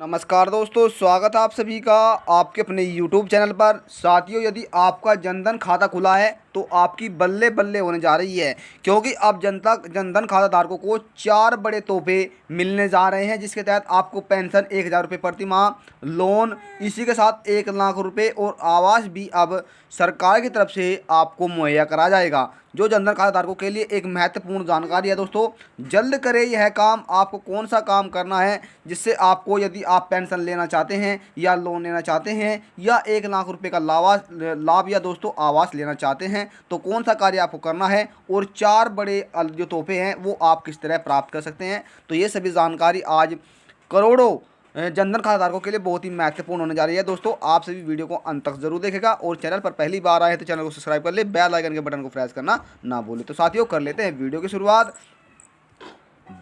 नमस्कार दोस्तों, स्वागत है आप सभी का आपके अपने YouTube चैनल पर। साथियों, यदि आपका जनधन खाता खुला है तो आपकी बल्ले बल्ले होने जा रही है, क्योंकि अब जनधन खाता धारकों को 4 बड़े तोहफे मिलने जा रहे हैं, जिसके तहत आपको पेंशन 1000 रुपये प्रति माह, लोन इसी के साथ 1 लाख रुपये और आवास भी अब सरकार की तरफ से आपको मुहैया करा जाएगा, जो जनधन खाता धारकों के लिए एक महत्वपूर्ण जानकारी है। दोस्तों, जल्द करें यह काम। आपको कौन सा काम करना है, जिससे आपको, यदि आप पेंशन लेना चाहते हैं या लोन लेना चाहते हैं या 1 लाख रुपए का लाभ या दोस्तों आवास लेना चाहते हैं, तो कौन सा कार्य आपको करना है और 4 बड़े जो तोहफे हैं वो आप किस तरह प्राप्त कर सकते हैं, तो ये सभी जानकारी आज करोड़ों जनधन खाता धारकों के लिए बहुत ही महत्वपूर्ण होने जा रही है। दोस्तों, आप सभी वीडियो को अंत तक जरूर देखेगा और चैनल पर पहली बार आए तो चैनल को सब्सक्राइब कर ले, बेल आइकन के बटन को प्रेस करना ना भूले। तो साथियों, कर लेते हैं वीडियो की शुरुआत।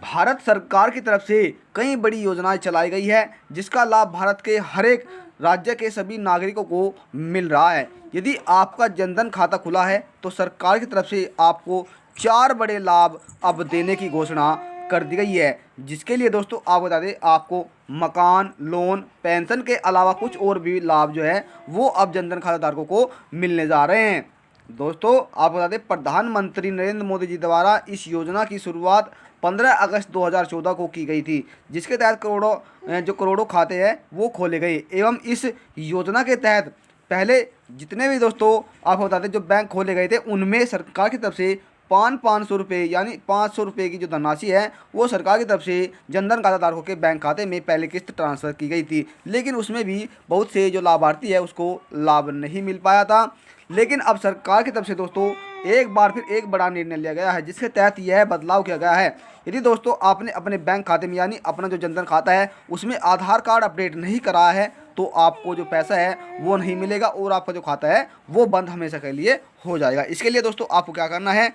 भारत सरकार की तरफ से कई बड़ी योजनाएं चलाई गई है, जिसका लाभ भारत के हर एक राज्य के सभी नागरिकों को मिल रहा है। यदि आपका जनधन खाता खुला है तो सरकार की तरफ से आपको 4 बड़े लाभ अब देने की घोषणा कर दी गई है, जिसके लिए दोस्तों आप बता दें, आपको मकान, लोन, पेंशन के अलावा कुछ और भी लाभ जो है वो अब जनधन खाता धारकों को मिलने जा रहे हैं। दोस्तों, आप बता दें, प्रधानमंत्री नरेंद्र मोदी जी द्वारा इस योजना की शुरुआत 15 अगस्त 2014 को की गई थी, जिसके तहत करोड़ों खाते हैं वो खोले गए। एवं इस योजना के तहत पहले जितने भी दोस्तों आप बताते जो बैंक खोले गए थे, उनमें सरकार की तरफ से 500 रुपये यानी 500 रुपये की जो धनराशि है वो सरकार की तरफ से जनधन खाता धारकों के बैंक खाते में पहले किस्त ट्रांसफ़र की गई थी, लेकिन उसमें भी बहुत से जो लाभार्थी है उसको लाभ नहीं मिल पाया था। लेकिन अब सरकार की तरफ से दोस्तों एक बार फिर एक बड़ा निर्णय लिया गया है, जिसके तहत यह बदलाव किया गया है। यदि दोस्तों आपने अपने बैंक खाते में यानी अपना जो जनधन खाता है उसमें आधार कार्ड अपडेट नहीं कराया है, तो आपको जो पैसा है वो नहीं मिलेगा और आपका जो खाता है वो बंद हमेशा के लिए हो जाएगा। इसके लिए दोस्तों आपको क्या करना है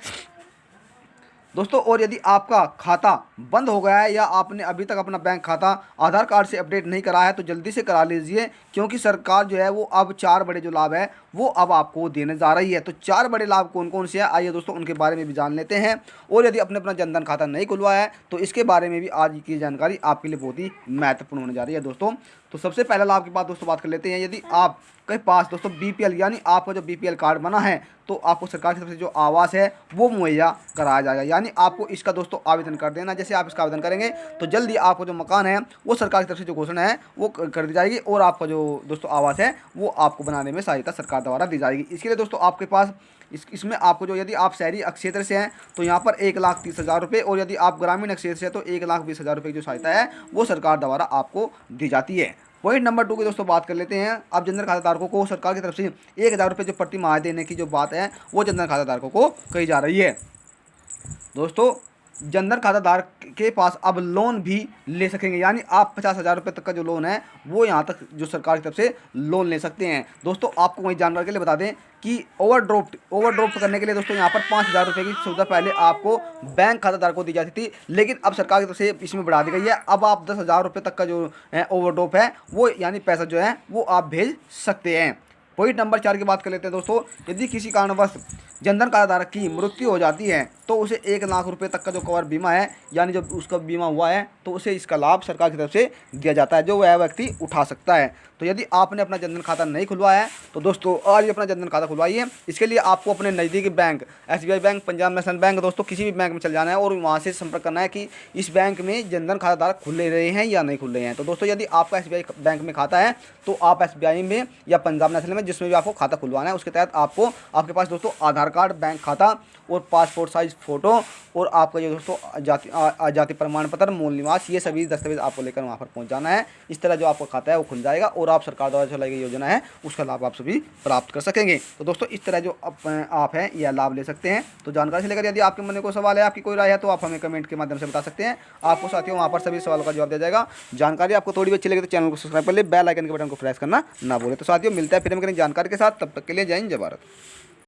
दोस्तों, और यदि आपका खाता बंद हो गया है या आपने अभी तक अपना बैंक खाता आधार कार्ड से अपडेट नहीं करा है, तो जल्दी से करा लीजिए, क्योंकि सरकार जो है वो अब 4 बड़े जो लाभ है वो अब आपको देने जा रही है। तो 4 बड़े लाभ कौन कौन से हैं, आइए दोस्तों उनके बारे में भी जान लेते हैं। और यदि आपने अपना जनधन खाता नहीं खुलवाया है तो इसके बारे में भी आज की जानकारी आपके लिए बहुत ही महत्वपूर्ण होने जा रही है। दोस्तों, तो सबसे पहला लाभ की दोस्तों बात कर लेते हैं। यदि आप के पास दोस्तों बीपीएल यानी आपका जो बीपीएल कार्ड बना है, तो आपको सरकार की तरफ से जो आवास है वो मुहैया कराया जाएगा। यानी आपको इसका दोस्तों आवेदन कर देना। जैसे आप इसका आवेदन करेंगे तो जल्दी आपको जो मकान है वो सरकार की तरफ से जो घोषणा है वो कर दी जाएगी और आपका जो दोस्तों आवास है वो आपको बनाने में सहायता सरकार द्वारा दी जाएगी। इसके लिए दोस्तों आपके पास इसमें आपको जो, यदि आप शहरी क्षेत्र से हैं तो यहाँ पर 1,30,000 रुपये, और यदि आप ग्रामीण क्षेत्र से हैं तो 1,20,000 रुपये की जो सहायता है वो सरकार द्वारा आपको दी जाती है। पॉइंट नंबर 2 की दोस्तों बात कर लेते हैं। अब जनधन खाता धारकों को सरकार की तरफ से 1,000 रुपये जो प्रति माह देने की जो बात है वो जनधन खाता धारकों को कही जा रही है। दोस्तों, जनधन खाता धारक के पास अब लोन भी ले सकेंगे, यानी आप 50,000 रुपये तक का जो लोन है वो यहाँ तक जो सरकार की तरफ से लोन ले सकते हैं। दोस्तों, आपको वही जानकारी के लिए बता दें कि ओवरड्राफ्ट करने के लिए दोस्तों यहाँ पर 5,000 रुपये की सुविधा पहले आपको बैंक खाता धारक को दी जाती थी, लेकिन अब सरकार की तरफ से इसमें बढ़ा दी गई है। अब आप 10,000 रुपये तक का जो ओवरड्राफ्ट है वो यानी पैसा जो है वो आप भेज सकते हैं। पॉइंट नंबर 4 की बात कर लेते हैं दोस्तों। यदि किसी कारणवश जनधन खाता धारक की मृत्यु हो जाती है तो उसे 1 लाख रुपये तक का जो कवर बीमा है, यानी जब उसका बीमा हुआ है तो उसे इसका लाभ सरकार की तरफ से दिया जाता है, जो वह व्यक्ति उठा सकता है। तो यदि आपने अपना जनधन खाता नहीं खुलवाया है तो दोस्तों आज ही अपना जनधन खाता खुलवाइए। इसके लिए आपको अपने नज़दीकी bank, SBI bank, Punjab national bank, दोस्तों किसी भी बैंक में चल जाना है और वहाँ से संपर्क करना है कि इस बैंक में जनधन खाता धारक खुल रहे हैं या नहीं खुल रहे हैं। तो दोस्तों, यदि आपका SBI बैंक में खाता है तो आप SBI में या पंजाब नेशनल में, जिसमें भी आपको खाता खुलवाना है, उसके तहत आपको आपके पास दोस्तों आधार कार्ड, बैंक खाता और पासपोर्ट साइज फ़ोटो और आपका जो दोस्तों जाति प्रमाण पत्र, मूल निवास, ये सभी दस्तावेज आपको लेकर वहाँ पर पहुँच जाना है। इस तरह जो आपका खाता है वो खुल जाएगा और आप सरकार द्वारा चलाई गई योजना है उसका लाभ आप सभी प्राप्त कर सकेंगे। तो दोस्तों, इस तरह जो आप हैं यह लाभ ले सकते हैं। तो जानकारी से लेकर यदि आपके मन में कोई सवाल है, आपकी कोई राय है, तो आप हमें कमेंट के माध्यम से बता सकते हैं। आपको साथियों वहाँ पर सभी सवालों का जवाब दिया जाएगा। जानकारी आपको थोड़ी भी अच्छी लगे तो चैनल को सब्सक्राइब कर ले, बेल आइकन के बटन को प्रेस करना ना भूलें। तो साथियों, मिलता है फिर हम करेंगे जानकारी के साथ। तब तक के लिए जय हिंद, जय भारत।